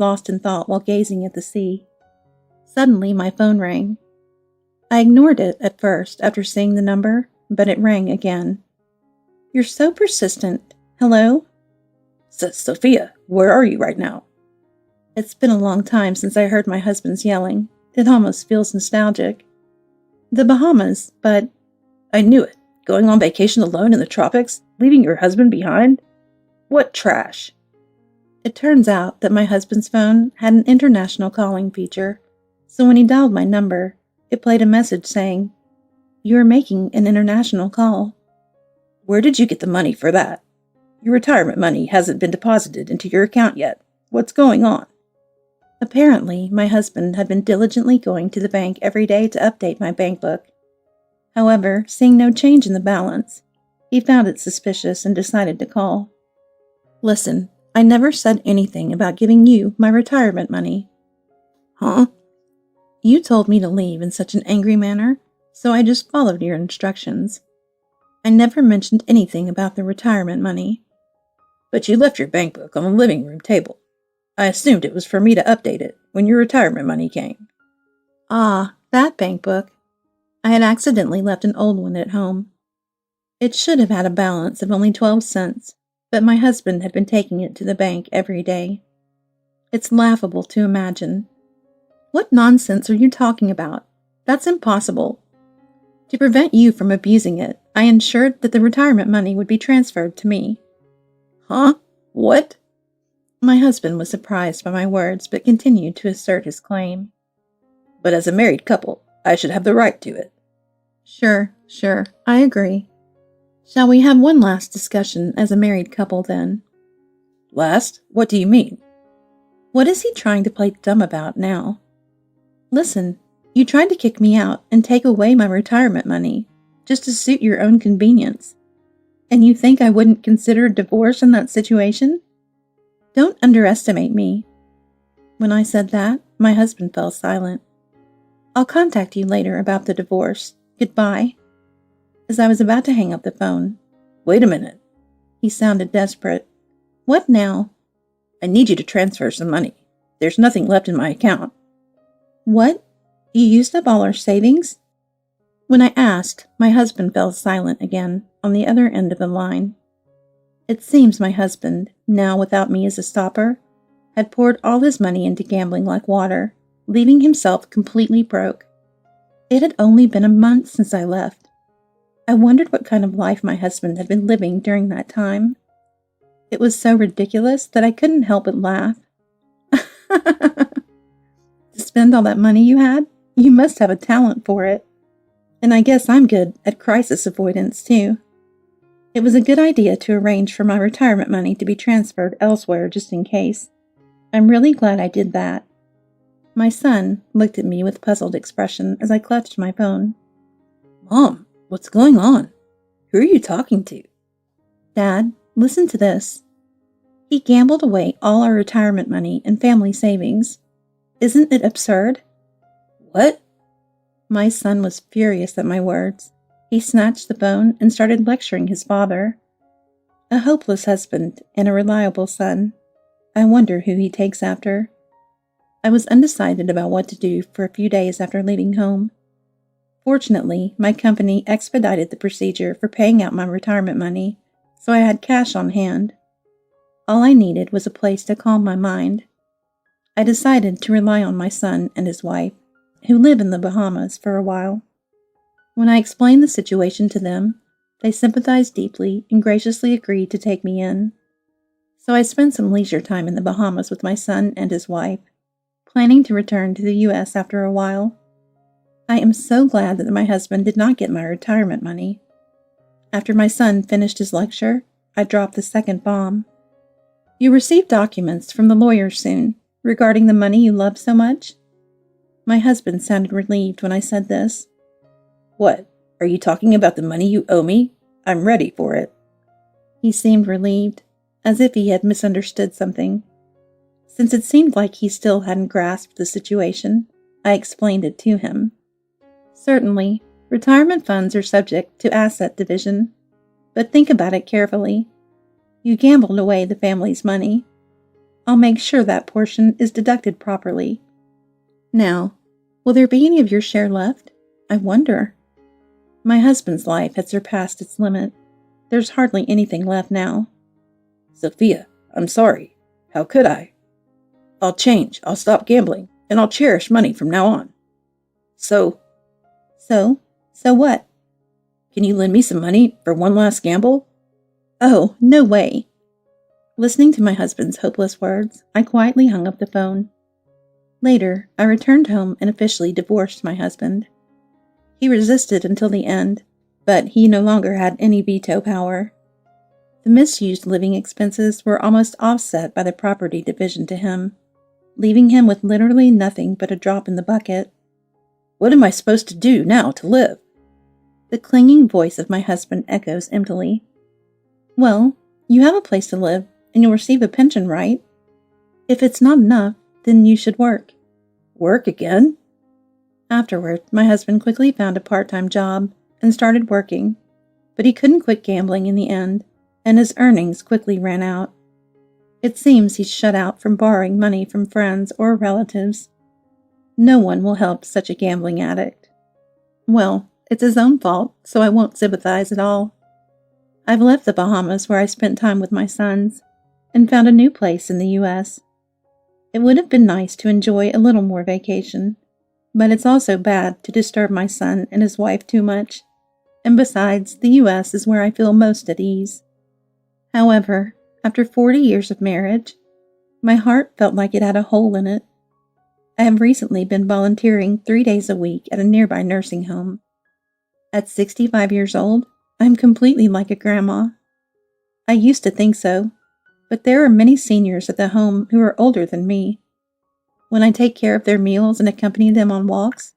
lost in thought while gazing at the sea. Suddenly, my phone rang. I ignored it at first after seeing the number, but it rang again. "You're so persistent. Hello?" Sophia, where are you right now?" It's been a long time since I heard my husband's yelling. It almost feels nostalgic. "The Bahamas, but—" "I knew it. Going on vacation alone in the tropics, leaving your husband behind? What trash!" It turns out that my husband's phone had an international calling feature, so when he dialed my number, it played a message saying, "You are making an international call." "Where did you get the money for that? Your retirement money hasn't been deposited into your account yet. What's going on?" Apparently, my husband had been diligently going to the bank every day to update my bank book. However, seeing no change in the balance, he found it suspicious and decided to call. "Listen, I never said anything about giving you my retirement money." "Huh?" "You told me to leave in such an angry manner, so I just followed your instructions. I never mentioned anything about the retirement money." "But you left your bank book on the living room table. I assumed it was for me to update it when your retirement money came." "Ah, that bank book. I had accidentally left an old one at home. It should have had a balance of only 12 cents, but my husband had been taking it to the bank every day. It's laughable to imagine." "What nonsense are you talking about? That's impossible. To prevent you from abusing it, I ensured that the retirement money would be transferred to me." "Huh? What?" My husband was surprised by my words, but continued to assert his claim. "But as a married couple, I should have the right to it." Sure, I agree. Shall we have one last discussion as a married couple, then?" "Last? What do you mean?" "What is he trying to play dumb about now? Listen, you tried to kick me out and take away my retirement money, just to suit your own convenience. And you think I wouldn't consider a divorce in that situation? Don't underestimate me." When I said that, my husband fell silent. "I'll contact you later about the divorce. Goodbye." As I was about to hang up the phone, "Wait a minute." He sounded desperate. "What now?" "I need you to transfer some money. There's nothing left in my account." "What? You used up all our savings?" When I asked, my husband fell silent again on the other end of the line. It seems my husband, now without me as a stopper, had poured all his money into gambling like water, leaving himself completely broke. It had only been a month since I left. I wondered what kind of life my husband had been living during that time. It was so ridiculous that I couldn't help but laugh. "To spend all that money you had? You must have a talent for it. And I guess I'm good at crisis avoidance, too. It was a good idea to arrange for my retirement money to be transferred elsewhere just in case. I'm really glad I did that." My son looked at me with puzzled expression as I clutched my phone. "Mom, what's going on? Who are you talking to?" "Dad, listen to this. He gambled away all our retirement money and family savings. Isn't it absurd?" "What?" My son was furious at my words. He snatched the phone and started lecturing his father. A hopeless husband and a reliable son. I wonder who he takes after. I was undecided about what to do for a few days after leaving home. Fortunately, my company expedited the procedure for paying out my retirement money, so I had cash on hand. All I needed was a place to calm my mind. I decided to rely on my son and his wife, who live in the Bahamas, for a while. When I explained the situation to them, they sympathized deeply and graciously agreed to take me in. So I spent some leisure time in the Bahamas with my son and his wife, planning to return to the U.S. after a while. I am so glad that my husband did not get my retirement money. After my son finished his lecture, I dropped the second bomb. "You receive documents from the lawyer soon, regarding the money you love so much?" My husband sounded relieved when I said this. "What? Are you talking about the money you owe me? I'm ready for it." He seemed relieved, as if he had misunderstood something. Since it seemed like he still hadn't grasped the situation, I explained it to him. Certainly, retirement funds are subject to asset division, but think about it carefully. You gambled away the family's money. I'll make sure that portion is deducted properly. Now, will there be any of your share left? I wonder. My husband's life had surpassed its limit. There's hardly anything left now. Sophia, I'm sorry. How could I? I'll change. I'll stop gambling, and I'll cherish money from now on. So what? Can you lend me some money for one last gamble? Oh, no way. Listening to my husband's hopeless words, I quietly hung up the phone. Later, I returned home and officially divorced my husband. He resisted until the end, but he no longer had any veto power. The misused living expenses were almost offset by the property division to him, leaving him with literally nothing but a drop in the bucket. What am I supposed to do now to live? The clanging voice of my husband echoes emptily. Well, you have a place to live, and you'll receive a pension, right? If it's not enough, then you should work. Work again? Afterward, my husband quickly found a part-time job and started working, but he couldn't quit gambling in the end, and his earnings quickly ran out. It seems he's shut out from borrowing money from friends or relatives. No one will help such a gambling addict. Well, it's his own fault, so I won't sympathize at all. I've left the Bahamas where I spent time with my sons, and found a new place in the U.S. It would have been nice to enjoy a little more vacation, but it's also bad to disturb my son and his wife too much, and besides, the U.S. is where I feel most at ease. However, after 40 years of marriage, my heart felt like it had a hole in it. I have recently been volunteering 3 days a week at a nearby nursing home. At 65 years old, I'm completely like a grandma. I used to think so, but there are many seniors at the home who are older than me. When I take care of their meals and accompany them on walks,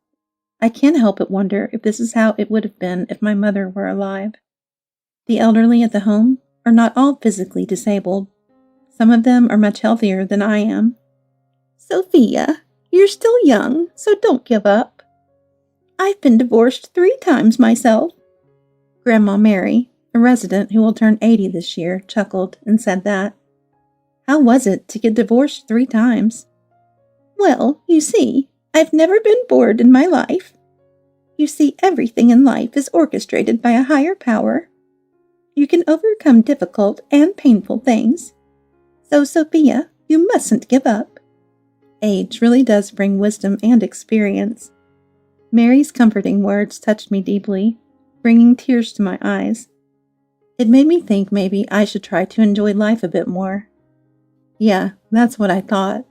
I can't help but wonder if this is how it would have been if my mother were alive. The elderly at the home are not all physically disabled. Some of them are much healthier than I am. Sophia, you're still young, so don't give up. I've been divorced 3 times myself. Grandma Mary, a resident who will turn 80 this year, chuckled and said that. How was it to get divorced 3 times? Well, you see, I've never been bored in my life. You see, everything in life is orchestrated by a higher power. You can overcome difficult and painful things. So, Sophia, you mustn't give up. Age really does bring wisdom and experience. Mary's comforting words touched me deeply, bringing tears to my eyes. It made me think maybe I should try to enjoy life a bit more. Yeah, that's what I thought.